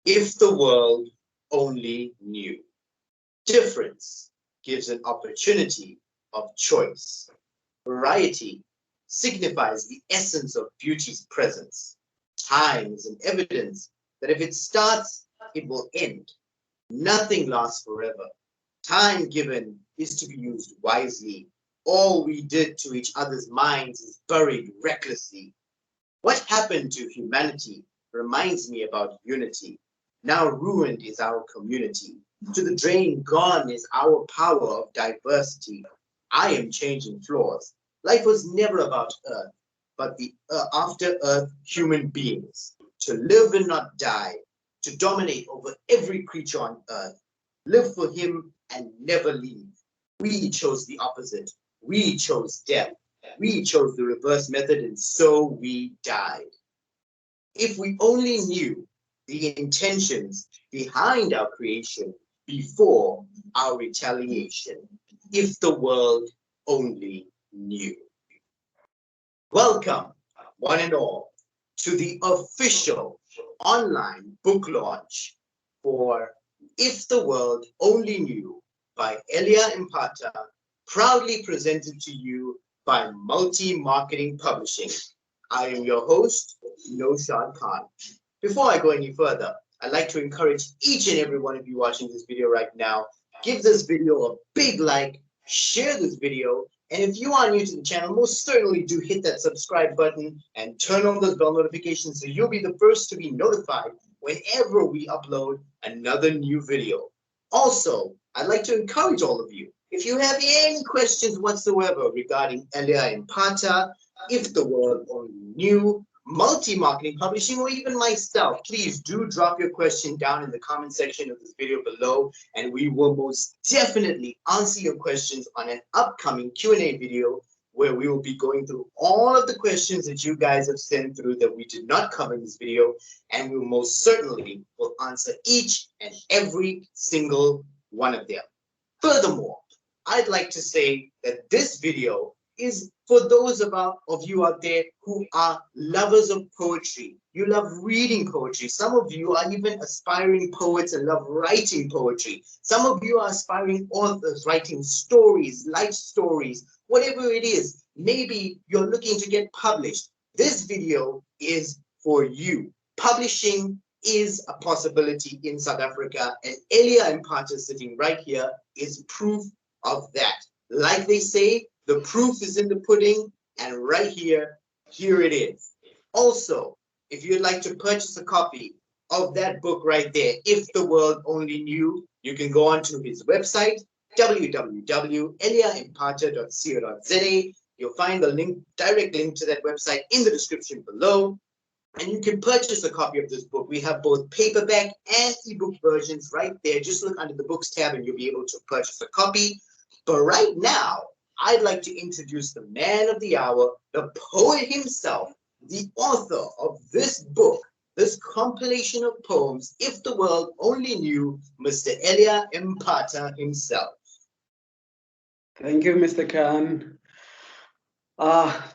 If the world only knew. Difference gives an opportunity of choice. Variety signifies the essence of beauty's presence. Time is an evidence that if it starts, it will end. Nothing lasts forever. Time given is to be used wisely. All we did to each other's minds is buried recklessly. What happened to humanity reminds me about unity. Now ruined is our community. To the drain gone is our power of diversity. I am changing floors. Life was never about Earth, but the after Earth human beings. To live and not die, to dominate over every creature on Earth. Live for him and never leave. We chose the opposite. We chose death. We chose the reverse method, and so we died. If we only knew the intentions behind our creation before our retaliation, if the world only knew. Welcome, one and all, to the official online book launch for If the World Only Knew by Elia Mpatha, proudly presented to you by Multi-Marketing Publishing. I am your host, Naushad Khan. Before I go any further, I'd like to encourage each and every one of you watching this video right now, give this video a big like, share this video, and if you are new to the channel, most certainly do hit that subscribe button and turn on those bell notifications so you'll be the first to be notified whenever we upload another new video. Also, I'd like to encourage all of you, if you have any questions whatsoever regarding Elia Mpatha, If the World Only Knew, Multi-Marketing Publishing, or even myself, please do drop your question down in the comment section of this video below, and we will most definitely answer your questions on an upcoming Q&A video where we will be going through all of the questions that you guys have sent through that we did not cover in this video, and we most certainly will answer each and every single one of them. Furthermore, I'd like to say that this video is for those of you out there who are lovers of poetry. You love reading poetry. Some of you are even aspiring poets and love writing poetry. Some of you are aspiring authors writing stories, life stories, whatever it is. Maybe you're looking to get published. This video is for you. Publishing is a possibility in South Africa, and Elia Mpatha sitting right here is proof of that. Like they say, the proof is in the pudding, and right here it is. Also, if you'd like to purchase a copy of that book right there, If the World Only Knew, you can go onto his website, www.eliampatha.co.za. You'll find the direct link to that website in the description below, and you can purchase a copy of this book. We have both paperback and ebook versions right there. Just look under the books tab and you'll be able to purchase a copy. But right now, I'd like to introduce the man of the hour, the poet himself, the author of this book, this compilation of poems, If the World Only Knew, Mr. Elia Mpatha himself. Thank you, Mr. Khan.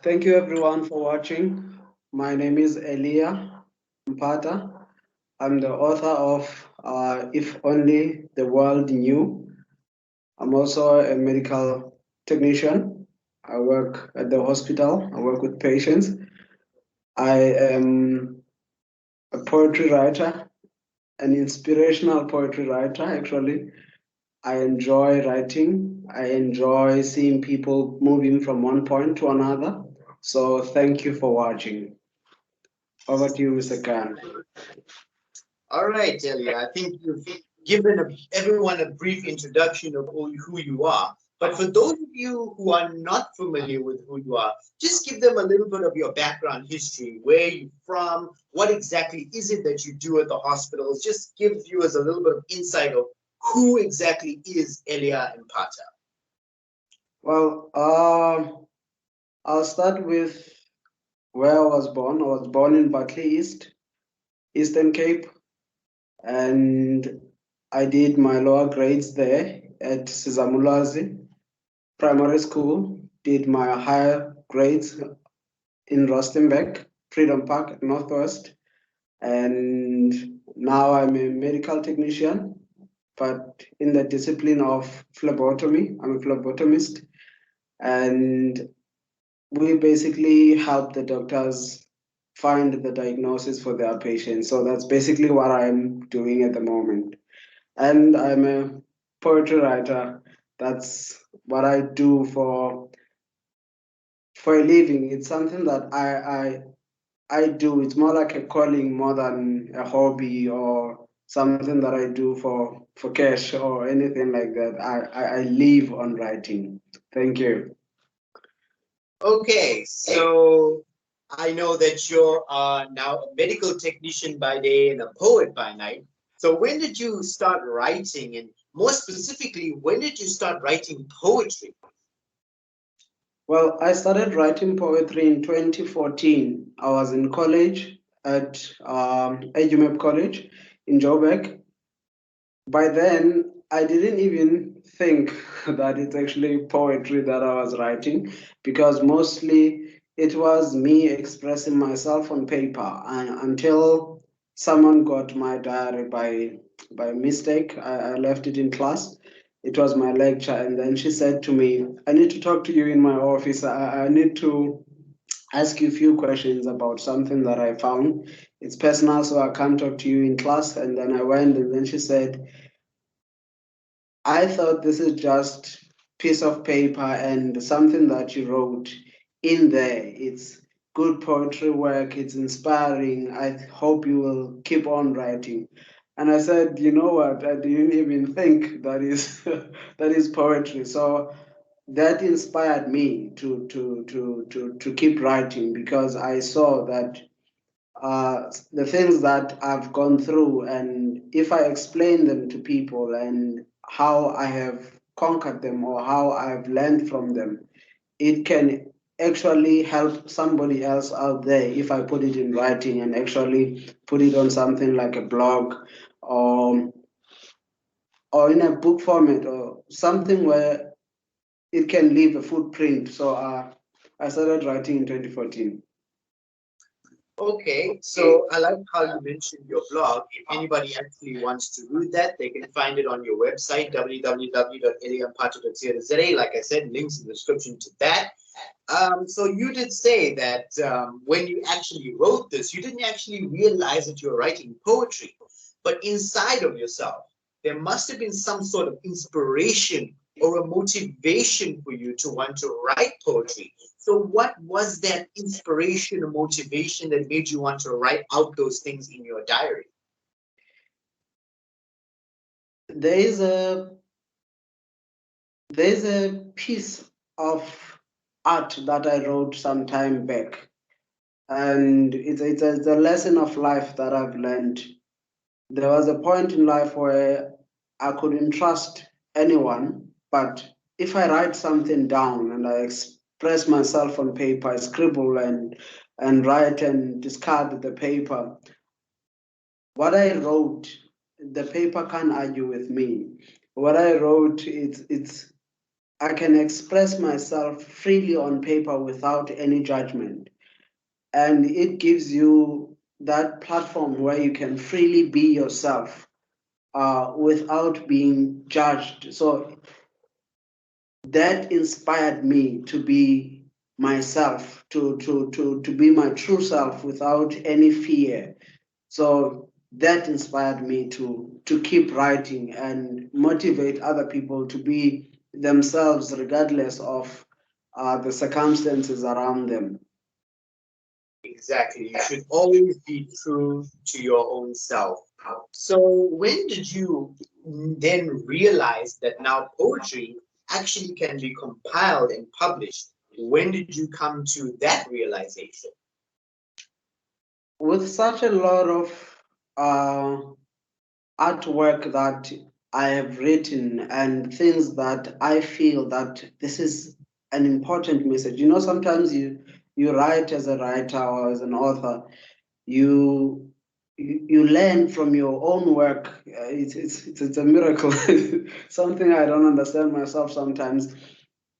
Thank you, everyone, for watching. My name is Elia Mpatha. I'm the author of If Only the World Knew. I'm also a medical technician. I work at the hospital. I work with patients. I am a poetry writer, an inspirational poetry writer, actually. I enjoy writing. I enjoy seeing people moving from one point to another. So thank you for watching. Over to you, Mr. Khan. All right, Elia, I think you've given everyone a brief introduction of who you are. But for those of you who are not familiar with who you are, just give them a little bit of your background history, where you're from, what exactly is it that you do at the hospitals. Just give viewers a little bit of insight of who exactly is Elia Mpatha. Well, I'll start with where I was born. I was born in Barclay East, Eastern Cape, and I did my lower grades there at Sizamulazi Primary School, did my higher grades in Rustenburg, Freedom Park, Northwest. and now I'm a medical technician, but in the discipline of phlebotomy. I'm a phlebotomist, and we basically help the doctors find the diagnosis for their patients. So that's basically what I'm doing at the moment. And I'm a poetry writer. That's what I do for a living. It's something that I do. It's more like a calling more than a hobby or something that I do for cash or anything like that. I live on writing. Thank you. Okay, so I know that you're now a medical technician by day and a poet by night. So when did you start writing, and more specifically, when did you start writing poetry? Well, I started writing poetry in 2014. I was in college at AUMEP College in Joburg. By then, I didn't even think that it's actually poetry that I was writing because mostly it was me expressing myself on paper until someone got my diary by mistake. I left it in class. It was my lecture, and then she said to me, I need to talk to you in my office. I need to ask you a few questions about something that I found. It's personal, so I can't talk to you in class. And then I went, and then she said, I thought this is just piece of paper and something that you wrote in there. It's good poetry work. It's inspiring. I hope you will keep on writing. And I said, you know what? I didn't even think that is that is poetry. So that inspired me to keep writing because I saw that the things that I've gone through, and if I explain them to people and how I have conquered them or how I've learned from them, it can actually help somebody else out there if I put it in writing and actually put it on something like a blog or or in a book format or something where it can leave a footprint. So I started writing in 2014. Okay, so I like how you mentioned your blog. If anybody actually wants to read that, they can find it on your website, www.eliampatha.co.za. Like I said, links in the description to that. So you did say that when you actually wrote this, you didn't actually realize that you were writing poetry, but inside of yourself, there must have been some sort of inspiration or a motivation for you to want to write poetry. So what was that inspiration or motivation that made you want to write out those things in your diary? There is a There's a piece of art that I wrote some time back, and it's a lesson of life that I've learned. There was a point in life where I couldn't trust anyone, but if I write something down and I express myself on paper, I scribble and write and discard the paper. What I wrote, the paper can't argue with me. What I wrote, it's I can express myself freely on paper without any judgment. And it gives you that platform where you can freely be yourself without being judged. So that inspired me to be myself, to be my true self without any fear. So that inspired me to keep writing and motivate other people to be themselves regardless of the circumstances around them. Exactly. You should always be true to your own self. So when did you then realize that now poetry actually can be compiled and published? When did you come to that realization? With such a lot of uh, artwork that I have written and things that I feel that this is an important message. You know, sometimes you write as a writer or as an author, you you learn from your own work. It's a miracle. Something I don't understand myself sometimes.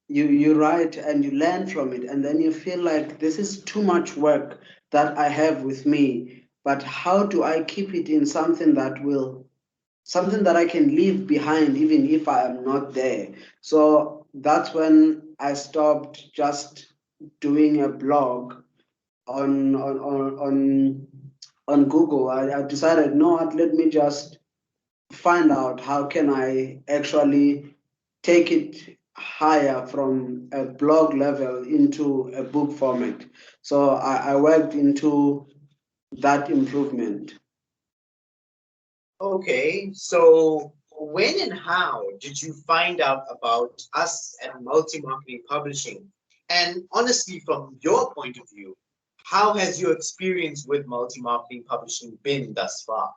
You write and you learn from it, and then you feel like this is too much work that I have with me. but how do I keep it in something that I can leave behind even if I am not there? So that's when I stopped just doing a blog on on Google. I decided, no, what, let me just find out how can I actually take it higher from a blog level into a book format. So I worked into that improvement. Okay, so when and how did you find out about us at Multi-Marketing Publishing? And honestly, from your point of view, how has your experience with Multi-Marketing Publishing been thus far?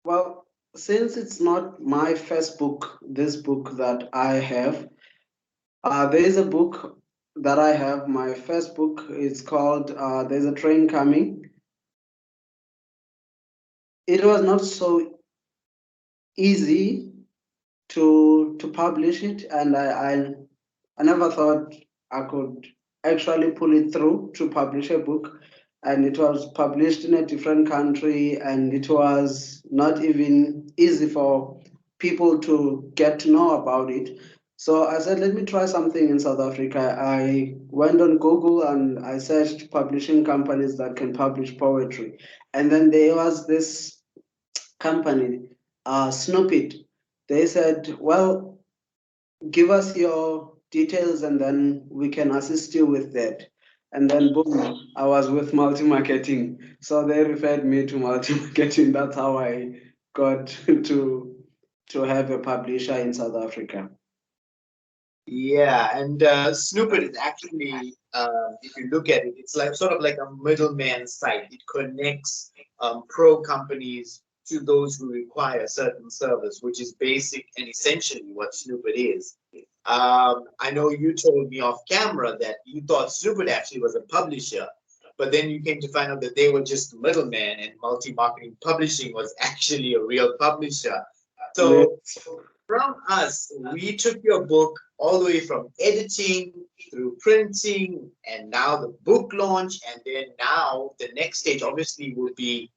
Well, since it's not my first book, this book that I have, there is a book that I have. My first book is called There's a Train Coming. It was not so easy to publish it, and I never thought I could actually pull it through to publish a book. And it was published in a different country, and it was not even easy for people to get to know about it. So I said, let me try something in South Africa. I went on Google and I searched publishing companies that can publish poetry. And then there was this company, Snoopit. They said, well, give us your details and then we can assist you with that. And then boom, I was with multi-marketing. So they referred me to multi-marketing. That's how I got to have a publisher in South Africa. Yeah, and Snoopit is actually, if you look at it, it's like sort of like a middleman site. It connects pro companies to those who require certain service, which is basic and essentially what Snoopit is. I know you told me off camera that you thought Snoopit actually was a publisher, but then you came to find out that they were just the middleman, and multi-marketing publishing was actually a real publisher. So Yes. from us, we took your book all the way from editing through printing and now the book launch. And then now the next stage obviously will be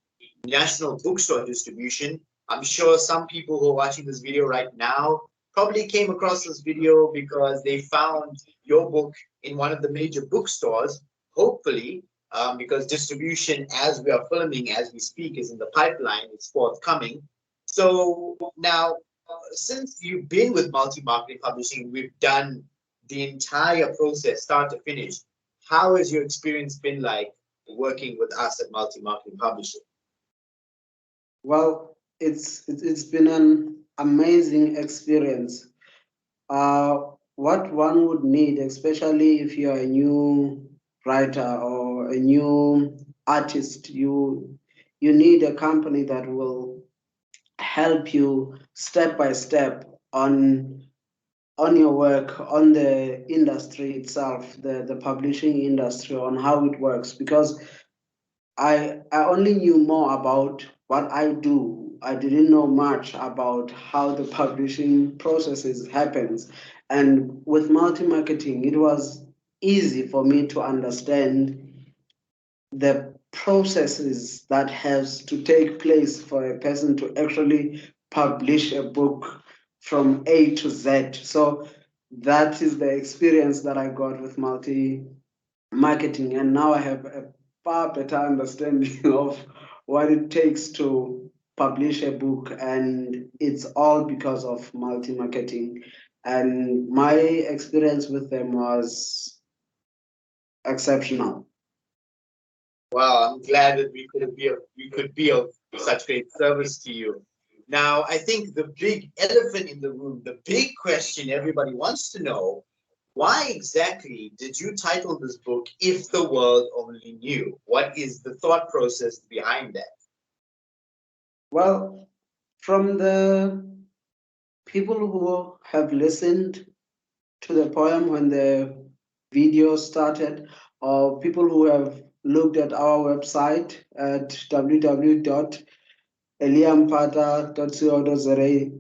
national bookstore distribution. I'm sure some people who are watching this video right now probably came across this video because they found your book in one of the major bookstores, hopefully, because distribution as we are filming, as we speak, is in the pipeline, it's forthcoming. So now since you've been with multi-marketing publishing, we've done the entire process, start to finish. How has your experience been like working with us at multi-marketing publishing? Well, it's been an amazing experience. What one would need, especially if you're a new writer or a new artist, you need a company that will help you step by step on your work, on the industry itself, the publishing industry, on how it works. Because I only knew more about what I do. I didn't know much about how the publishing processes happens. And with multi-marketing, it was easy for me to understand the processes that has to take place for a person to actually publish a book from A to Z. So that is the experience that I got with multi-marketing, and now I have a far better understanding of what it takes to publish a book, and it's all because of multi-marketing. And my experience with them was exceptional. Well, I'm glad that we could be of such great service to you. Now, I think the big elephant in the room, the big question everybody wants to know, why exactly did you title this book If the World Only Knew? What is the thought process behind that? Well, from the people who have listened to the poem when the video started, or people who have looked at our website at www.eliampatha.co.za,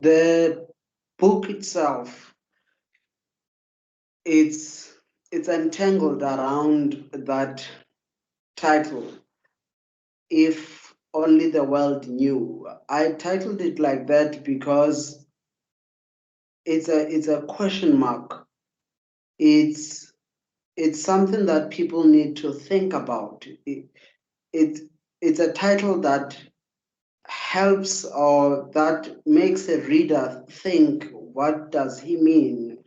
the book itself, it's it's entangled around that title, If Only the World Knew. I titled it like that because it's a question mark. It's it's something that people need to think about. It it's a title that helps or that makes a reader think, what does he mean?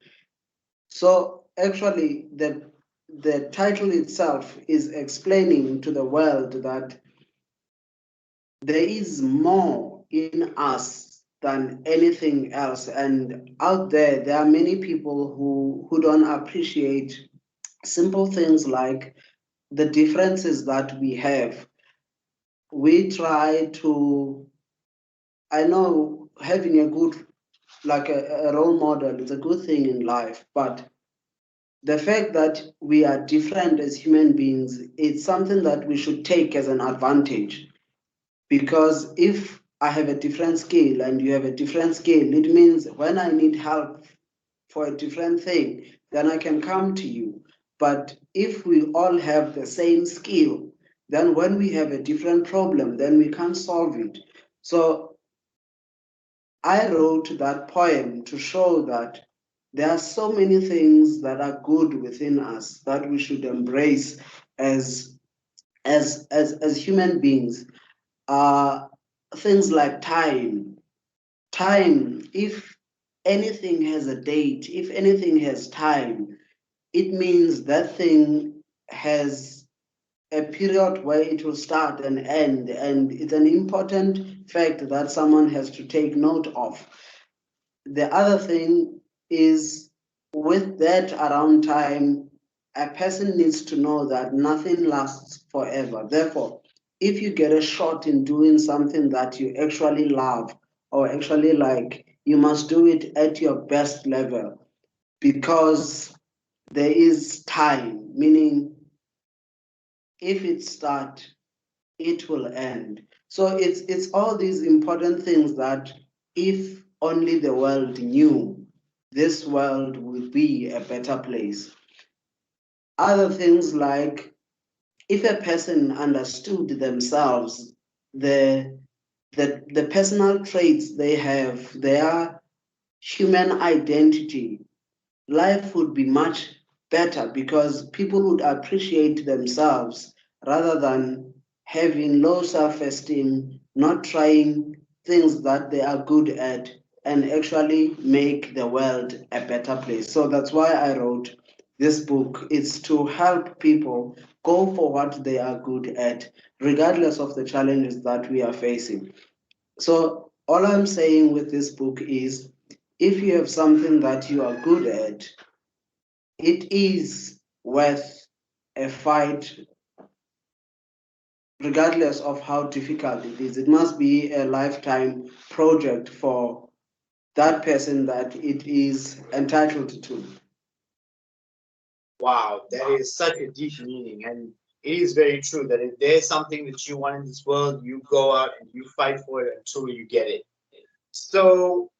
So actually the title itself is explaining to the world that there is more in us than anything else, and out there are many people who don't appreciate simple things like the differences that we have. We try to, I know having a good, like a role model is a good thing in life, but the fact that we are different as human beings, it's something that we should take as an advantage. Because if I have a different skill and you have a different skill, it means when I need help for a different thing, then I can come to you. But if we all have the same skill, then when we have a different problem, then we can't solve it. So I wrote that poem to show that there are so many things that are good within us that we should embrace as as human beings. Things like time. Time, if anything has a date, if anything has time, it means that thing has a period where it will start and end, and it's an important fact that someone has to take note of. The other thing is, with that around time, a person needs to know that nothing lasts forever. Therefore, if you get a shot in doing something that you actually love or actually like, you must do it at your best level, because there is time, meaning if it starts, it will end. So it's all these important things that if only the world knew, this world would be a better place. Other things like, if a person understood themselves, the the personal traits they have, their human identity, life would be much better because people would appreciate themselves rather than having low self-esteem, not trying things that they are good at, and actually make the world a better place. So that's why I wrote this book. It's to help people go for what they are good at, regardless of the challenges that we are facing. So all I'm saying with this book is, if you have something that you are good at, it is worth a fight, regardless of how difficult it is. It must be a lifetime project for that person that it is entitled to. Wow, that is such a deep meaning, and it is very true that if there's something that you want in this world, you go out and you fight for it until you get it. So,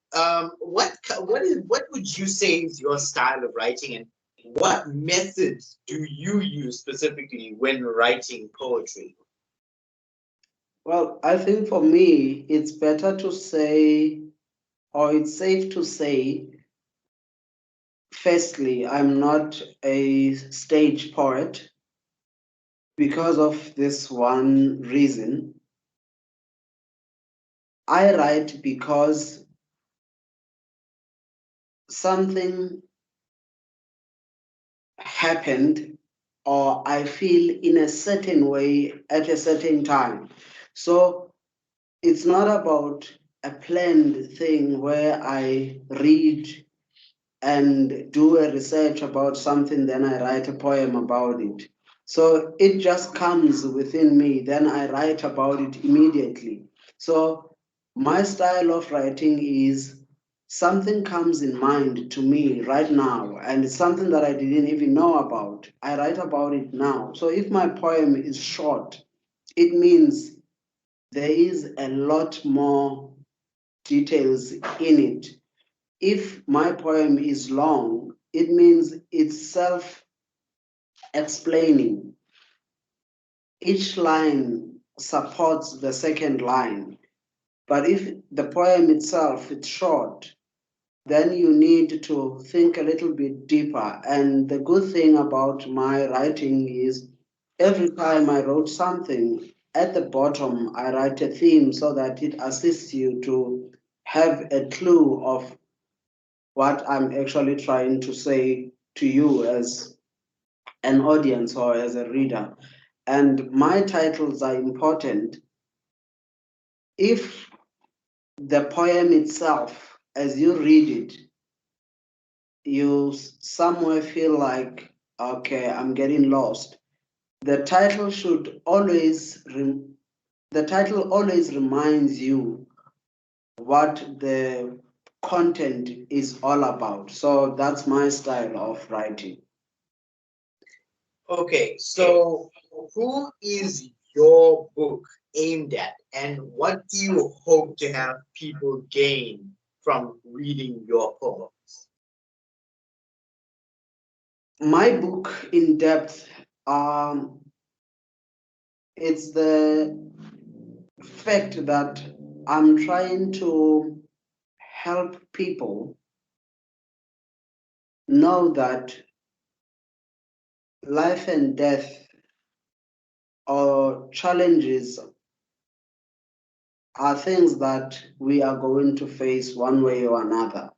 what would you say is your style of writing, and what methods do you use specifically when writing poetry? Well, I think for me, it's better to say, or it's safe to say, firstly, I'm not a stage poet because of this one reason. I write because something happened or I feel in a certain way at a certain time. So it's not about a planned thing where I read and do a research about something, then I write a poem about it. So it just comes within me, then I write about it immediately. So my style of writing is, something comes in mind to me right now, and it's something that I didn't even know about. I write about it now. So if my poem is short, it means there is a lot more details in it. If my poem is long, it means it's self explaining. each line supports the second line. But if the poem itself is short, then you need to think a little bit deeper. And the good thing about my writing is every time I wrote something, at the bottom I write a theme so that it assists you to have a clue of what I'm actually trying to say to you as an audience or as a reader. And my titles are important if the poem itself, as you read it, you somewhere feel like, okay, I'm getting lost. The title should always, the title always reminds you what the content is all about. So that's my style of writing. Okay, so who is your book aimed at, and what do you hope to have people gain from reading your poems? My book, In Depth, it's the fact that I'm trying to help people know that life and death or challenges are things that we are going to face one way or another.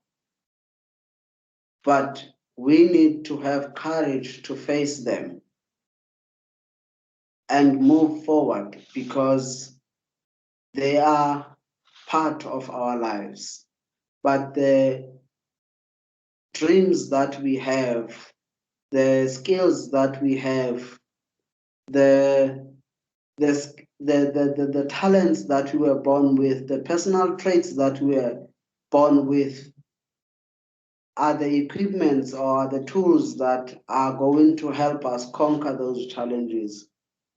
But we need to have courage to face them and move forward because they are part of our lives. But the dreams that we have, the skills that we have, the the talents that we were born with, the personal traits that we were born with, are the equipments or the tools that are going to help us conquer those challenges,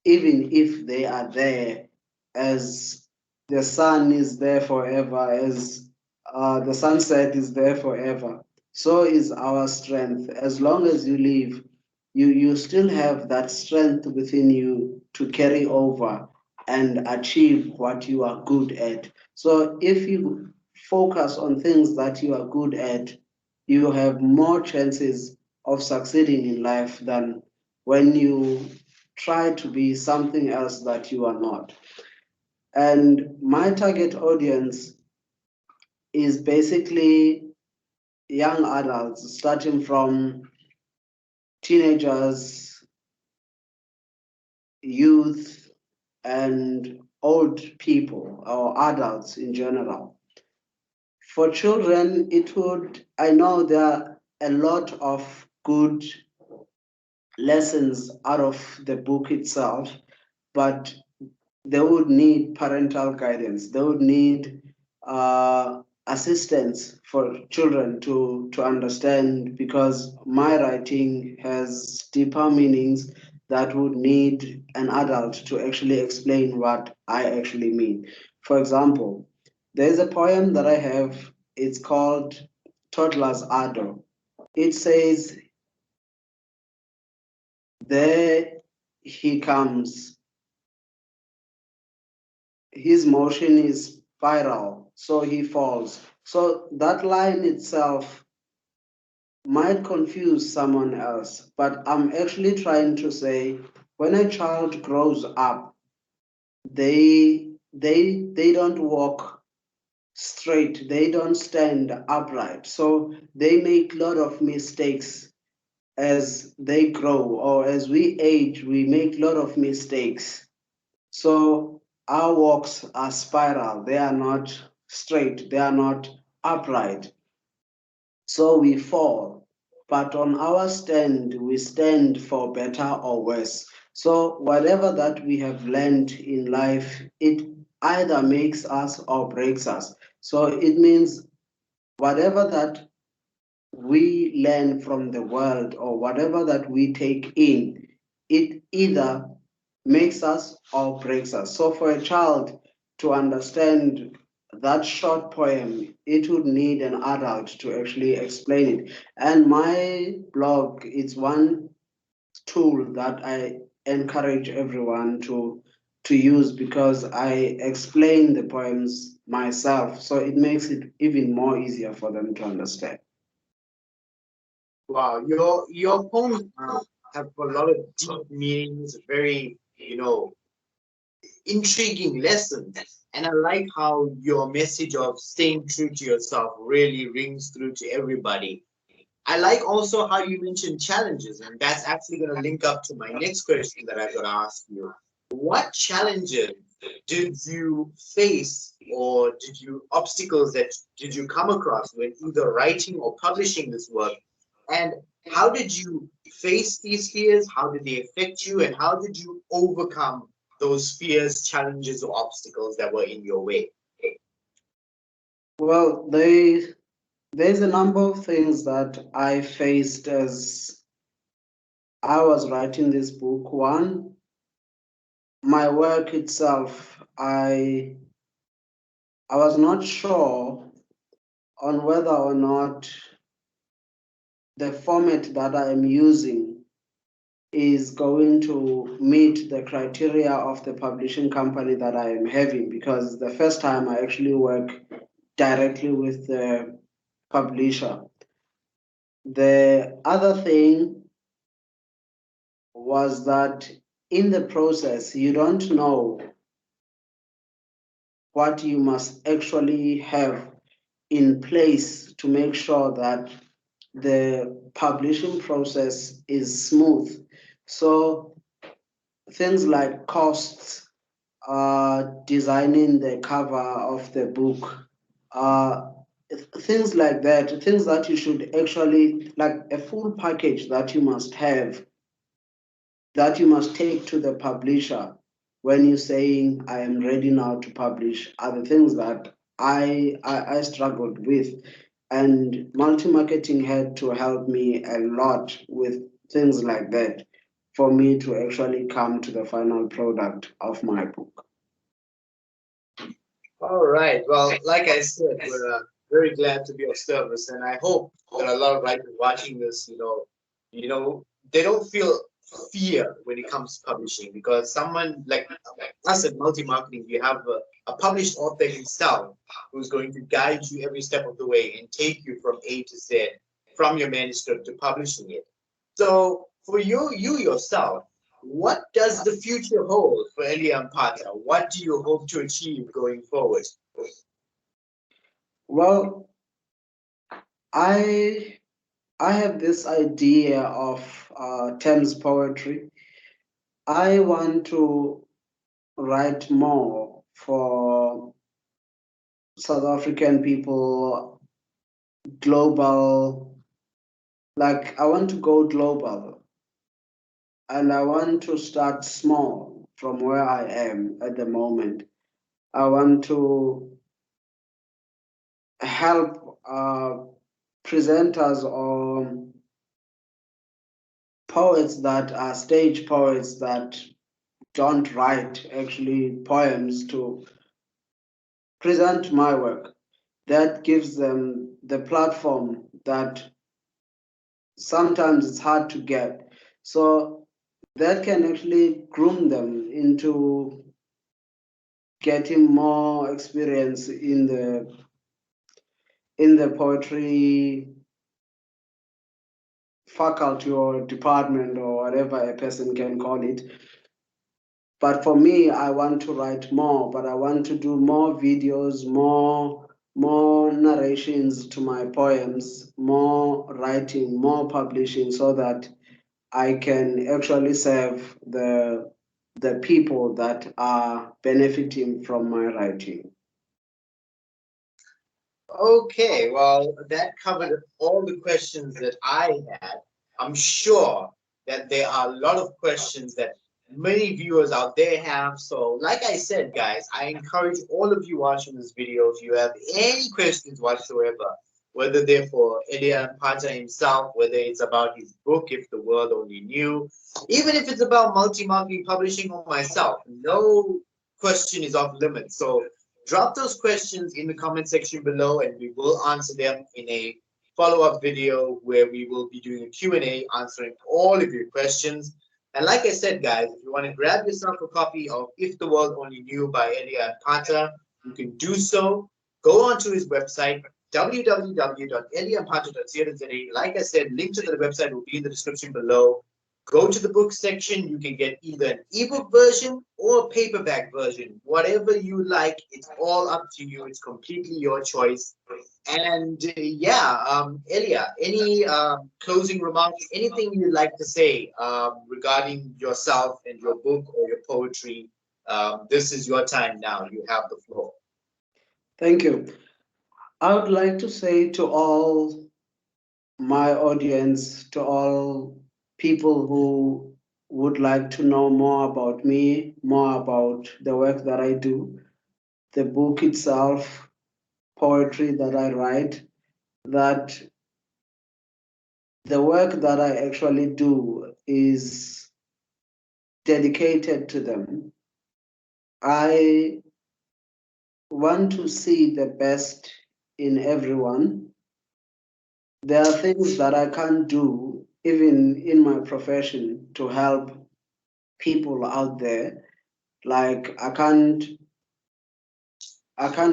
even if they are there, as the sun is there forever, as the sunset is there forever. So is our strength. As long as you live, you still have that strength within you to carry over and achieve what you are good at. So if you focus on things that you are good at, you have more chances of succeeding in life than when you try to be something else that you are not. And my target audience is basically young adults, starting from teenagers, youth, and old people or adults in general. For children, I know there are a lot of good lessons out of the book itself, but they would need parental guidance. They would need assistance for children to understand because my writing has deeper meanings that would need an adult to actually explain what I actually mean. For example, there's a poem that I have, it's called Toddler's Ardor. It says, there he comes, his motion is spiral, so he falls. So that line itself might confuse someone else, but I'm actually trying to say when a child grows up, they don't walk straight, they don't stand upright. So they make a lot of mistakes as they grow, or as we age, we make a lot of mistakes. So our walks are spiral, they are not straight, they are not upright. So we fall. But on our stand, we stand for better or worse. So whatever that we have learned in life, it either makes us or breaks us. So it means whatever that we learn from the world or whatever that we take in, it either makes us or breaks us. So for a child to understand that short poem, it would need an adult to actually explain it. And my blog is one tool that I encourage everyone to use, because I explain the poems myself, so it makes it even more easier for them to understand. Wow, your poems have a lot of deep meanings, very, intriguing lessons. And I like how your message of staying true to yourself really rings through to everybody. I like also how you mentioned challenges, and that's actually going to link up to my next question that I've got to ask you. What challenges did you face, or obstacles that did you come across when either writing or publishing this work? And how did you face these fears? How did they affect you? And how did you overcome those fears, challenges, or obstacles that were in your way? Well, there's a number of things that I faced as I was writing this book. One, my work itself, I was not sure on whether or not the format that I am using is going to meet the criteria of the publishing company that I am having, because the first time I actually work directly with the publisher. The other thing was that in the process, you don't know what you must actually have in place to make sure that the publishing process is smooth. So things like costs, designing the cover of the book, uh, things like that, things that you should actually, like a full package that you must have, that you must take to the publisher when you're saying, I am ready now to publish, are the things that I struggled with. And multi-marketing had to help me a lot with things like that for me to actually come to the final product of my book. All right. Well, like I said, we're very glad to be of service, and I hope that a lot of writers watching this, they don't feel fear when it comes to publishing, because someone like us at multi marketing, we have a published author himself who's going to guide you every step of the way and take you from A to Z, from your manuscript to publishing it. So for you yourself, what does the future hold for Elia Mpatha? What do you hope to achieve going forward? Well, I I have this idea of Thames poetry. I want to write more for South African people, global. Like, I want to go global, and I want to start small from where I am at the moment. I want to help presenters or poets that are stage poets that don't write actually poems to present my work. That gives them the platform that sometimes it's hard to get. So that can actually groom them into getting more experience in the poetry faculty or department or whatever a person can call it. But for me, I want to write more, but I want to do more videos, more narrations to my poems, more writing, more publishing, so that I can actually serve the people that are benefiting from my writing. Okay, well, that covered all the questions that I had. I'm sure that there are a lot of questions that many viewers out there have. So, like I said, guys, I encourage all of you watching this video, if you have any questions whatsoever, whether they're for Elia Mpatha himself, whether it's about his book, If the World Only Knew, even if it's about multi-marketing publishing or myself, no question is off limits. So, drop those questions in the comment section below, and we will answer them in a follow-up video where we will be doing a Q&A answering all of your questions. And like I said, guys, if you want to grab yourself a copy of If the World Only Knew by Elia Mpatha, you can do so. Go onto his website, www.eliampatha.co.za. Like I said, link to the website will be in the description below. Go to the book section. You can get either an ebook version or a paperback version. Whatever you like, it's all up to you. It's completely your choice. And yeah, Elia, any closing remarks, anything you'd like to say regarding yourself and your book or your poetry? This is your time now. You have the floor. Thank you. I would like to say to all my audience, to all people who would like to know more about me, more about the work that I do, the book itself, poetry that I write, that the work that I actually do is dedicated to them. I want to see the best in everyone. There are things that I can't do, even in my profession, to help people out there. Like I can't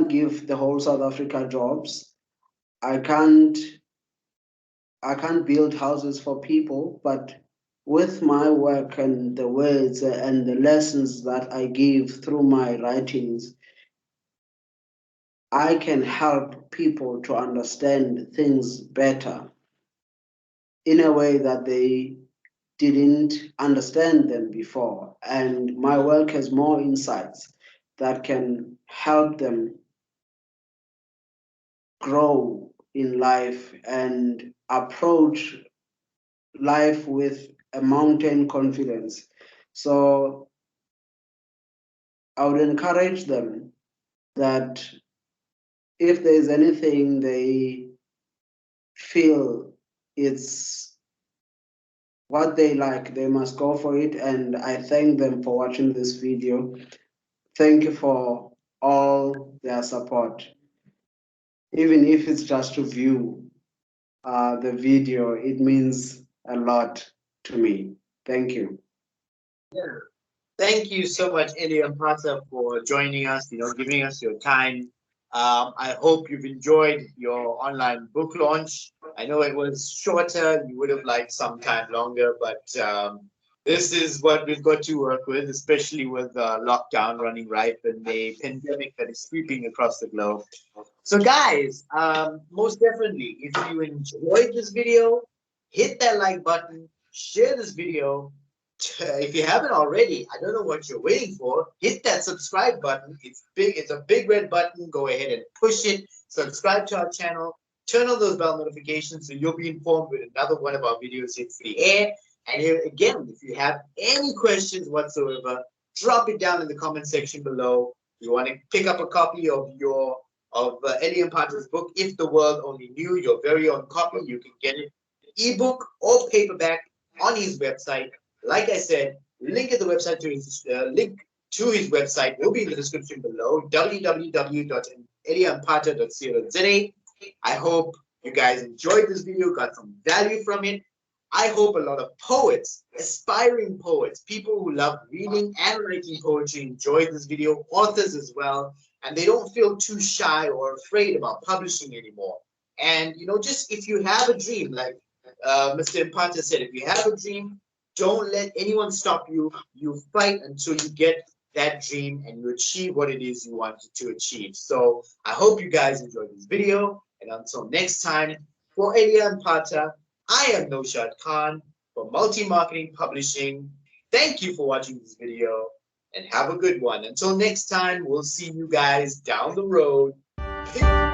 give the whole South Africa jobs. I can't I can't build houses for people, but with my work and the words and the lessons that I give through my writings, I can help people to understand things better in a way that they didn't understand them before. And my work has more insights that can help them grow in life and approach life with a mountain confidence. So I would encourage them that if there's anything they feel it's what they like, they must go for it. And I thank them for watching this video. Thank you for all their support. Even if it's just to view the video, it means a lot to me. Thank you. Yeah. Thank you so much, Elia Mpatha, for joining us, giving us your time. I hope you've enjoyed your online book launch. I know it was shorter. You would have liked some time longer, but this is what we've got to work with, especially with lockdown running ripe and a pandemic that is sweeping across the globe. So, guys, most definitely, if you enjoyed this video, hit that like button, share this video. If you haven't already, I don't know what you're waiting for. Hit that subscribe button. It's big. It's a big red button. Go ahead and push it. Subscribe to our channel. Turn on those bell notifications so you'll be informed when another one of our videos hits the air. And here, again, if you have any questions whatsoever, drop it down in the comment section below. If you want to pick up a copy of Elia Mpatha's book, If the World Only Knew, your very own copy, you can get it ebook or paperback on his website. Like I said, link to his website will be in the description below, www.eliampatha.co.za. I hope you guys enjoyed this video, got some value from it. I hope a lot of poets, aspiring poets, people who love reading and writing poetry enjoyed this video, authors as well, and they don't feel too shy or afraid about publishing anymore. And, just if you have a dream, like Mr. Mpatha said, if you have a dream, don't let anyone stop you. You fight until you get that dream and you achieve what it is you wanted to achieve. So I hope you guys enjoyed this video. And until next time, for Elia Mpatha, I am Naushad Khan for Multi Marketing Publishing. Thank you for watching this video and have a good one. Until next time, we'll see you guys down the road. Peace.